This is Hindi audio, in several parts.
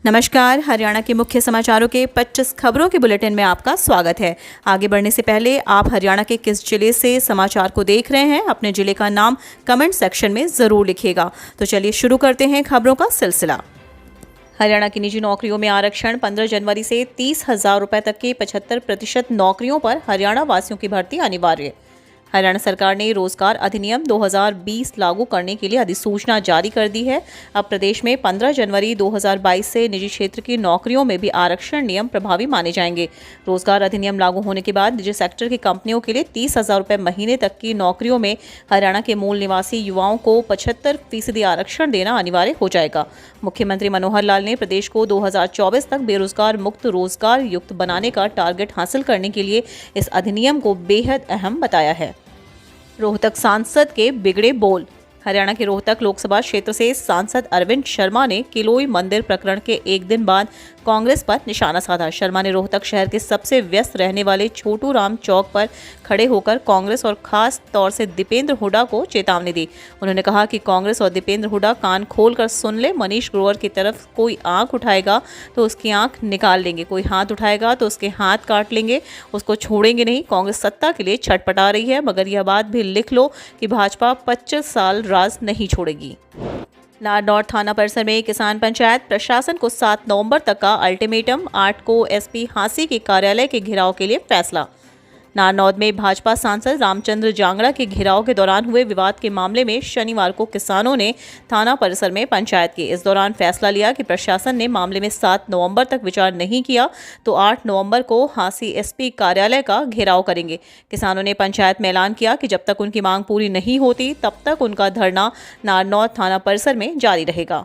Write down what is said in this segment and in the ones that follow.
नमस्कार। हरियाणा के मुख्य समाचारों के 25 खबरों के बुलेटिन में आपका स्वागत है। आगे बढ़ने से पहले आप हरियाणा के किस जिले से समाचार को देख रहे हैं, अपने जिले का नाम कमेंट सेक्शन में जरूर लिखिएगा। तो चलिए शुरू करते हैं खबरों का सिलसिला। हरियाणा की निजी नौकरियों में आरक्षण 15 जनवरी से 30,000 रुपए तक के 75% नौकरियों पर हरियाणा वासियों की भर्ती अनिवार्य। हरियाणा सरकार ने रोजगार अधिनियम 2020 लागू करने के लिए अधिसूचना जारी कर दी है। अब प्रदेश में 15 जनवरी 2022 से निजी क्षेत्र की नौकरियों में भी आरक्षण नियम प्रभावी माने जाएंगे। रोजगार अधिनियम लागू होने के बाद निजी सेक्टर की कंपनियों के लिए 30,000 रुपए महीने तक की नौकरियों में हरियाणा के मूल निवासी युवाओं को 75% आरक्षण देना अनिवार्य हो जाएगा। मुख्यमंत्री मनोहर लाल ने प्रदेश को 2024 तक बेरोजगार मुक्त रोजगार युक्त बनाने का टारगेट हासिल करने के लिए इस अधिनियम को बेहद अहम बताया है। रोहतक सांसद के बिगड़े बोल। हरियाणा के रोहतक लोकसभा क्षेत्र से सांसद अरविंद शर्मा ने किलोई मंदिर प्रकरण के एक दिन बाद कांग्रेस पर निशाना साधा। शर्मा ने रोहतक शहर के सबसे व्यस्त रहने वाले छोटू राम चौक पर खड़े होकर कांग्रेस और खास तौर से दीपेंद्र हुड्डा को चेतावनी दी। उन्होंने कहा कि कांग्रेस और दीपेंद्र हुड्डा कान खोलकर सुन ले, मनीष ग्रोवर की तरफ कोई आंख उठाएगा तो उसकी आंख निकाल लेंगे, कोई हाथ उठाएगा तो उसके हाथ काट लेंगे, उसको छोड़ेंगे नहीं। कांग्रेस सत्ता के लिए छटपटा रही है, मगर यह बात भी लिख लो कि भाजपा 25 साल राज नहीं छोड़ेगी। नारनौर थाना परिसर में किसान पंचायत प्रशासन को 7 नवंबर तक का अल्टीमेटम। 8 को एसपी हांसी के कार्यालय के घेराव के लिए फैसला। नारनौर में भाजपा सांसद रामचंद्र जांगड़ा के घेराव के दौरान हुए विवाद के मामले में शनिवार को किसानों ने थाना परिसर में पंचायत की। इस दौरान फैसला लिया कि प्रशासन ने मामले में 7 नवंबर तक विचार नहीं किया तो 8 नवंबर को हांसी एसपी कार्यालय का घेराव करेंगे। किसानों ने पंचायत में ऐलान किया कि जब तक उनकी मांग पूरी नहीं होती तब तक उनका धरना नारनौर थाना परिसर में जारी रहेगा।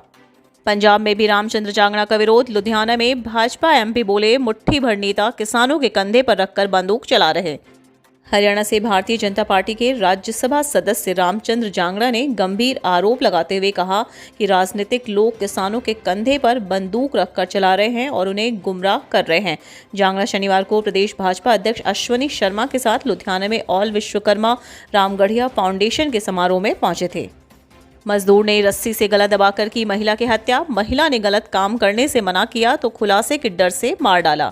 पंजाब में भी रामचंद्र जांगड़ा का विरोध। लुधियाना में भाजपा एमपी बोले, मुट्ठी भर नेता किसानों के कंधे पर रखकर बंदूक चला रहे। हरियाणा से भारतीय जनता पार्टी के राज्यसभा सदस्य रामचंद्र जांगड़ा ने गंभीर आरोप लगाते हुए कहा कि राजनीतिक लोग किसानों के कंधे पर बंदूक रखकर चला रहे हैं और उन्हें गुमराह कर रहे हैं। जांगड़ा शनिवार को प्रदेश भाजपा अध्यक्ष अश्वनी शर्मा के साथ लुधियाना में ऑल विश्वकर्मा रामगढ़िया फाउंडेशन के समारोह में पहुंचे थे। मजदूर ने रस्सी से गला दबाकर की महिला की हत्या। महिला ने गलत काम करने से मना किया तो खुलासे के डर से मार डाला।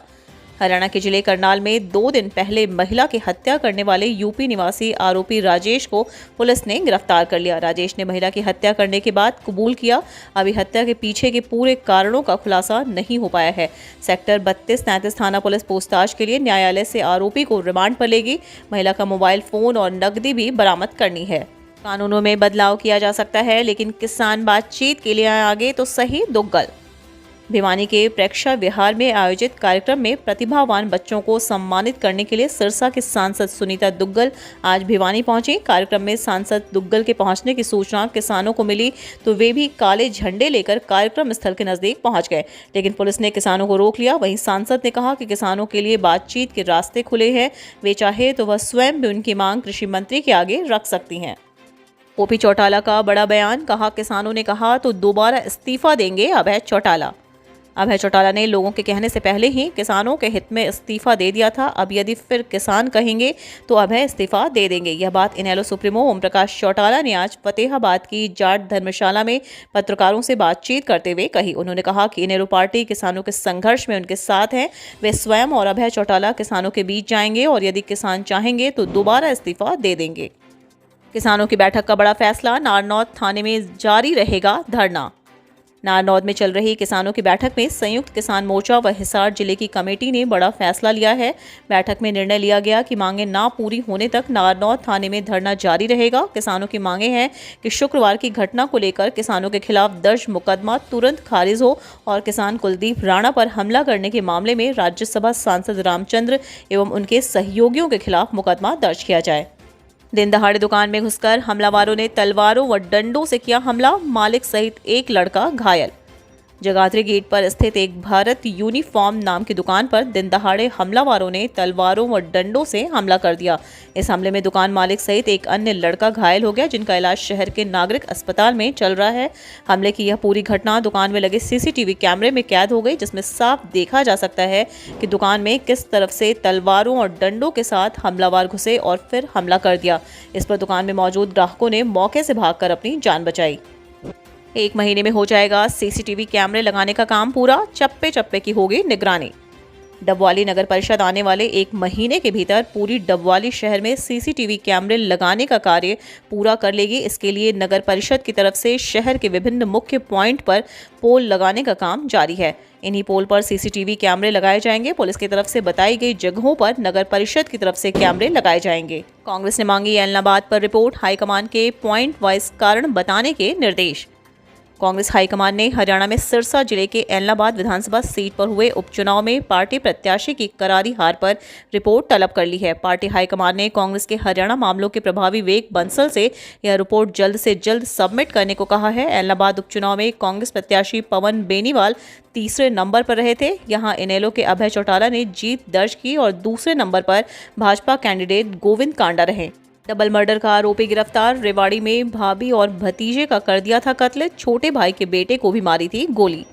हरियाणा के जिले करनाल में 2 दिन पहले महिला की हत्या करने वाले यूपी निवासी आरोपी राजेश को पुलिस ने गिरफ्तार कर लिया। राजेश ने महिला की हत्या करने के बाद कबूल किया। अभी हत्या के पीछे के पूरे कारणों का खुलासा नहीं हो पाया है। सेक्टर 32-33 थाना पुलिस पूछताछ के लिए न्यायालय से आरोपी को रिमांड पर लेगी। महिला का मोबाइल फोन और नकदी भी बरामद करनी है। कानूनों में बदलाव किया जा सकता है, लेकिन किसान बातचीत के लिए आगे तो सही दुग्गल। भिवानी के प्रेक्षा विहार में आयोजित कार्यक्रम में प्रतिभावान बच्चों को सम्मानित करने के लिए सिरसा की सांसद सुनीता दुग्गल आज भिवानी पहुंची। कार्यक्रम में सांसद दुग्गल के पहुंचने की सूचना किसानों को मिली तो वे भी काले झंडे लेकर कार्यक्रम स्थल के नजदीक पहुंच गए, लेकिन पुलिस ने किसानों को रोक लिया। वहीं सांसद ने कहा कि किसानों के लिए बातचीत के रास्ते खुले हैं, वे चाहे तो वह स्वयं भी उनकी मांग कृषि मंत्री के आगे रख सकती हैं। ओपी चौटाला का बड़ा बयान। कहा, किसानों ने कहा तो दोबारा इस्तीफा देंगे अभय चौटाला। अभय चौटाला ने लोगों के कहने से पहले ही किसानों के हित में इस्तीफा दे दिया था। अब यदि फिर किसान कहेंगे तो अभय इस्तीफा दे देंगे। यह बात इनेलो सुप्रीमो ओम प्रकाश चौटाला ने आज फतेहाबाद की जाट धर्मशाला में पत्रकारों से बातचीत करते हुए कही। उन्होंने कहा कि इनेलो पार्टी किसानों के संघर्ष में उनके साथ है। वे स्वयं और अभय चौटाला किसानों के बीच जाएंगे और यदि किसान चाहेंगे तो दोबारा इस्तीफा दे देंगे। किसानों की बैठक का बड़ा फैसला। नारनौर थाने में जारी रहेगा धरना। नारनौर में चल रही किसानों की बैठक में संयुक्त किसान मोर्चा व हिसार जिले की कमेटी ने बड़ा फैसला लिया है। बैठक में निर्णय लिया गया कि मांगें ना पूरी होने तक नारनौर थाने में धरना जारी रहेगा। किसानों की मांगें हैं कि शुक्रवार की घटना को लेकर किसानों के खिलाफ दर्ज मुकदमा तुरंत खारिज हो और किसान कुलदीप राणा पर हमला करने के मामले में राज्यसभा सांसद रामचंद्र एवं उनके सहयोगियों के खिलाफ मुकदमा दर्ज किया जाए। दिन दहाड़े दुकान में घुसकर हमलावरों ने तलवारों व डंडों से किया हमला। मालिक सहित एक लड़का घायल। जगाधरी गेट पर स्थित एक भारत यूनिफॉर्म नाम की दुकान पर दिन दहाड़े हमलावरों ने तलवारों व डंडों से हमला कर दिया। इस हमले में दुकान मालिक सहित एक अन्य लड़का घायल हो गया, जिनका इलाज शहर के नागरिक अस्पताल में चल रहा है। हमले की यह पूरी घटना दुकान में लगे सीसीटीवी कैमरे में कैद हो गई, जिसमें साफ देखा जा सकता है कि दुकान में किस तरफ से तलवारों और डंडों के साथ हमलावर घुसे और फिर हमला कर दिया। इस पर दुकान में मौजूद ग्राहकों ने मौके से भागकर अपनी जान बचाई। एक महीने में हो जाएगा सीसीटीवी कैमरे लगाने का काम पूरा, चप्पे चप्पे की होगी निगरानी। डबवाली नगर परिषद आने वाले एक महीने के भीतर पूरी डबवाली शहर में सीसीटीवी कैमरे लगाने का कार्य पूरा कर लेगी। इसके लिए नगर परिषद की तरफ से शहर के विभिन्न मुख्य पॉइंट पर पोल लगाने का काम जारी है। इन्हीं पोल पर सीसीटीवी कैमरे लगाए जाएंगे। पुलिस की तरफ से बताई गई जगहों पर नगर परिषद की तरफ से कैमरे लगाए जाएंगे। कांग्रेस ने मांगी ऐलनाबाद पर रिपोर्ट, हाईकमान के पॉइंट वाइज कारण बताने के निर्देश। कांग्रेस हाईकमान ने हरियाणा में सिरसा जिले के ऐलनाबाद विधानसभा सीट पर हुए उपचुनाव में पार्टी प्रत्याशी की करारी हार पर रिपोर्ट तलब कर ली है। पार्टी हाईकमान ने कांग्रेस के हरियाणा मामलों के प्रभारी विवेक बंसल से यह रिपोर्ट जल्द से जल्द सबमिट करने को कहा है। ऐलनाबाद उपचुनाव में कांग्रेस प्रत्याशी पवन बेनीवाल तीसरे नंबर पर रहे थे। यहां इनेलो के अभय चौटाला ने जीत दर्ज की और दूसरे नंबर पर भाजपा कैंडिडेट गोविंद कांडा रहे। डबल मर्डर का आरोपी गिरफ्तार। रेवाड़ी में भाभी और भतीजे का कर दिया था कत्ल, छोटे भाई के बेटे को भी मारी थी गोली।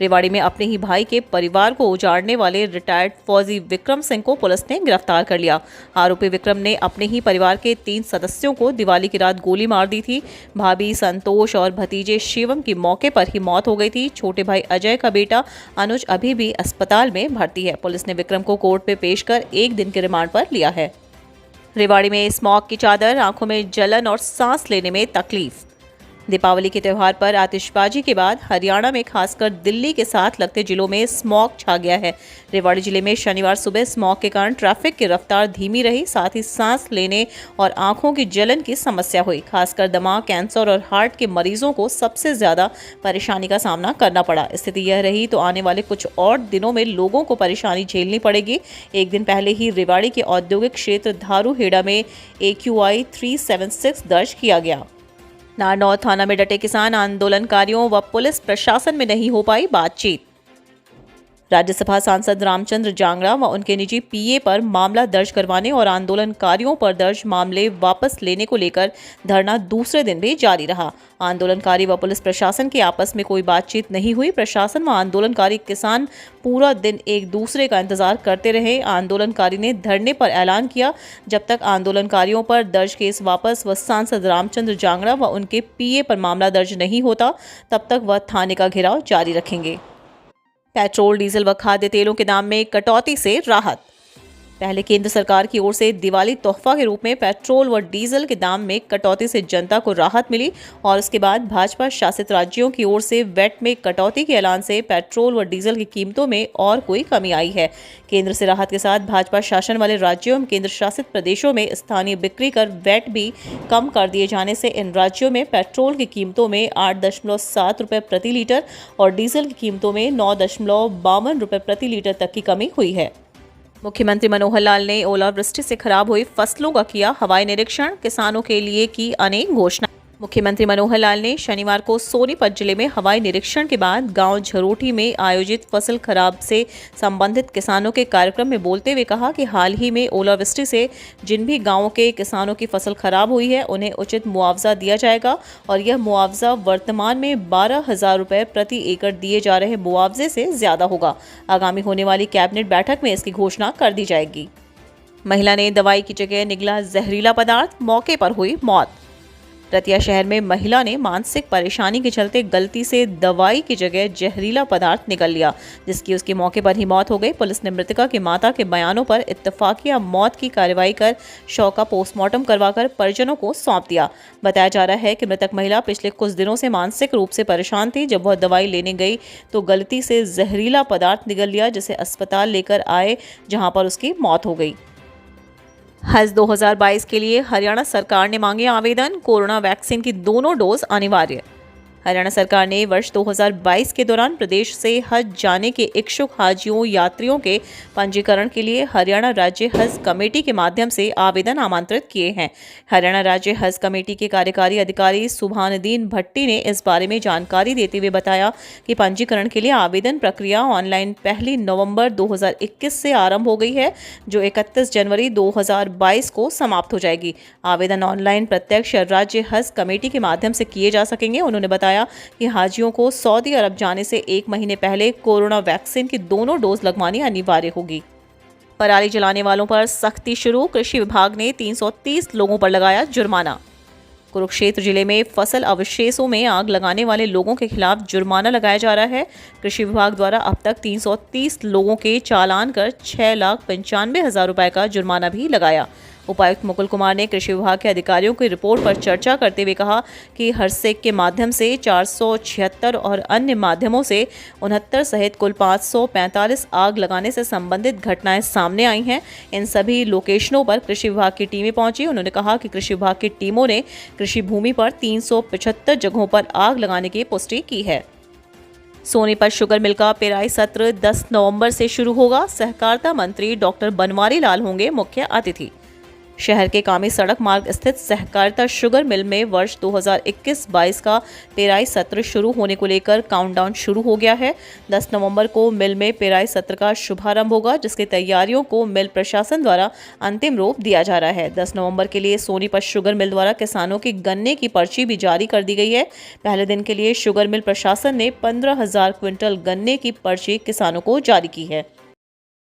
रेवाड़ी में अपने ही भाई के परिवार को उजाड़ने वाले रिटायर्ड फौजी विक्रम सिंह को पुलिस ने गिरफ्तार कर लिया। आरोपी विक्रम ने अपने ही परिवार के 3 सदस्यों को दिवाली की रात गोली मार दी थी। भाभी संतोष और भतीजे शिवम की मौके पर ही मौत हो गई थी। छोटे भाई अजय का बेटा अनुज अभी भी अस्पताल में भर्ती है। पुलिस ने विक्रम को कोर्ट में पेश कर 1 दिन के रिमांड पर लिया है। रेवाड़ी में स्मॉग की चादर, आंखों में जलन और सांस लेने में तकलीफ। दीपावली के त्यौहार पर आतिशबाजी के बाद हरियाणा में खासकर दिल्ली के साथ लगते जिलों में स्मॉग छा गया है। रेवाड़ी जिले में शनिवार सुबह स्मॉग के कारण ट्रैफिक की रफ्तार धीमी रही, साथ ही सांस लेने और आंखों की जलन की समस्या हुई। खासकर दमा, कैंसर और हार्ट के मरीजों को सबसे ज्यादा परेशानी का सामना करना पड़ा। स्थिति यह रही तो आने वाले कुछ और दिनों में लोगों को परेशानी झेलनी पड़ेगी। एक दिन पहले ही रेवाड़ी के औद्योगिक क्षेत्र धारूहेड़ा में AQI 376 दर्ज किया गया। नारनौल थाना में डटे किसान आंदोलनकारियों व पुलिस प्रशासन में नहीं हो पाई बातचीत। राज्यसभा सांसद रामचंद्र जांगड़ा व उनके निजी PA पर मामला दर्ज करवाने और आंदोलनकारियों पर दर्ज मामले वापस लेने को लेकर धरना दूसरे दिन भी जारी रहा। आंदोलनकारी व पुलिस प्रशासन की आपस में कोई बातचीत नहीं हुई। प्रशासन व आंदोलनकारी किसान पूरा दिन एक दूसरे का इंतजार करते रहे। आंदोलनकारी ने धरने पर ऐलान किया, जब तक आंदोलनकारियों पर दर्ज केस वापस व सांसद रामचंद्र जांगड़ा व उनके PA पर मामला दर्ज नहीं होता, तब तक वह थाने का घेराव जारी रखेंगे। पेट्रोल, डीजल व खाद्य तेलों के दाम में कटौती से राहत। पहले केंद्र सरकार की ओर से दिवाली तोहफा के रूप में पेट्रोल व डीजल के दाम में कटौती से जनता को राहत मिली और उसके बाद भाजपा शासित राज्यों की ओर से वैट में कटौती के ऐलान से पेट्रोल व डीजल की कीमतों में और कोई कमी आई है। केंद्र से राहत के साथ भाजपा शासन वाले राज्यों एवं केंद्र शासित प्रदेशों में स्थानीय बिक्री कर वैट भी कम कर दिए जाने से इन राज्यों में पेट्रोल की कीमतों में 8.7 रुपये प्रति लीटर और डीजल की कीमतों में 9.52 रुपये प्रति लीटर तक की कमी हुई है। मुख्यमंत्री मनोहर लाल ने ओलावृष्टि से खराब हुई फसलों का किया हवाई निरीक्षण, किसानों के लिए की अनेक घोषणा। मुख्यमंत्री मनोहर लाल ने शनिवार को सोनीपत जिले में हवाई निरीक्षण के बाद गांव झरोटी में आयोजित फसल खराब से संबंधित किसानों के कार्यक्रम में बोलते हुए कहा कि हाल ही में ओलावृष्टि से जिन भी गांवों के किसानों की फसल खराब हुई है उन्हें उचित मुआवजा दिया जाएगा और यह मुआवजा वर्तमान में 12,000 रुपये प्रति एकड़ दिए जा रहे मुआवजे से ज्यादा होगा। आगामी होने वाली कैबिनेट बैठक में इसकी घोषणा कर दी जाएगी। महिला ने दवाई की जगह निगला जहरीला पदार्थ, मौके पर हुई मौत। रतिया शहर में महिला ने मानसिक परेशानी के चलते गलती से दवाई की जगह जहरीला पदार्थ निगल लिया, जिसकी उसकी मौके पर ही मौत हो गई। पुलिस ने मृतका की माता के बयानों पर इत्तफाकिया मौत की कार्रवाई कर शव का पोस्टमार्टम करवाकर परिजनों को सौंप दिया। बताया जा रहा है कि मृतक महिला पिछले कुछ दिनों से मानसिक रूप से परेशान थी। जब वह दवाई लेने गई तो गलती से जहरीला पदार्थ निगल लिया, जिसे अस्पताल लेकर आए जहाँ पर उसकी मौत हो गई। हज 2022 के लिए हरियाणा सरकार ने मांगे आवेदन, कोरोना वैक्सीन की दोनों डोज अनिवार्य। हरियाणा सरकार ने वर्ष 2022 के दौरान प्रदेश से हज जाने के इच्छुक हाजियों यात्रियों के पंजीकरण के लिए हरियाणा राज्य हज कमेटी के माध्यम से आवेदन आमंत्रित किए हैं। हरियाणा राज्य हज कमेटी के कार्यकारी अधिकारी सुभानुद्दीन भट्टी ने इस बारे में जानकारी देते हुए बताया कि पंजीकरण के लिए आवेदन प्रक्रिया ऑनलाइन 1 नवंबर 2021 से आरंभ हो गई है, जो 31 जनवरी 2022 को समाप्त हो जाएगी। आवेदन ऑनलाइन प्रत्यक्ष राज्य हज कमेटी के माध्यम से किए जा सकेंगे। उन्होंने बताया कि हाजियों को सऊदी अरब जाने से 1 महीने पहले कोरोना वैक्सीन की दोनों डोज लगवानी अनिवार्य होगी। पराली जलाने वालों पर सख्ती शुरू, कृषि विभाग ने 330 लोगों पर लगाया जुर्माना। कुरुक्षेत्र जिले में फसल अवशेषों में आग लगाने वाले लोगों के खिलाफ जुर्माना लगाया जा रहा है। कृषि विभाग द्वारा अब तक 330 लोगों के चालान कर 6,95,000 रुपए का जुर्माना भी लगाया। उपायुक्त मुकुल कुमार ने कृषि विभाग के अधिकारियों की रिपोर्ट पर चर्चा करते हुए कहा कि हरसेक के माध्यम से 476 और अन्य माध्यमों से 69 सहित कुल 545 आग लगाने से संबंधित घटनाएं सामने आई हैं। इन सभी लोकेशनों पर कृषि विभाग की टीमें पहुंची। उन्होंने कहा कि कृषि विभाग की टीमों ने कृषि भूमि पर 375 जगहों पर आग लगाने की पुष्टि की है। सोनीपत शुगर मिल का पेराई सत्र 10 नवंबर से शुरू होगा। सहकारिता मंत्री डॉक्टर बनवारी लाल होंगे मुख्य अतिथि। शहर के कामी सड़क मार्ग स्थित सहकारिता शुगर मिल में वर्ष 2021-22 का पेराई सत्र शुरू होने को लेकर काउंटडाउन शुरू हो गया है। 10 नवंबर को मिल में पेराई सत्र का शुभारंभ होगा, जिसकी तैयारियों को मिल प्रशासन द्वारा अंतिम रूप दिया जा रहा है। 10 नवंबर के लिए सोनीपत शुगर मिल द्वारा किसानों की गन्ने की पर्ची भी जारी कर दी गई है। पहले दिन के लिए शुगर मिल प्रशासन ने 15,000 क्विंटल गन्ने की पर्ची किसानों को जारी की है।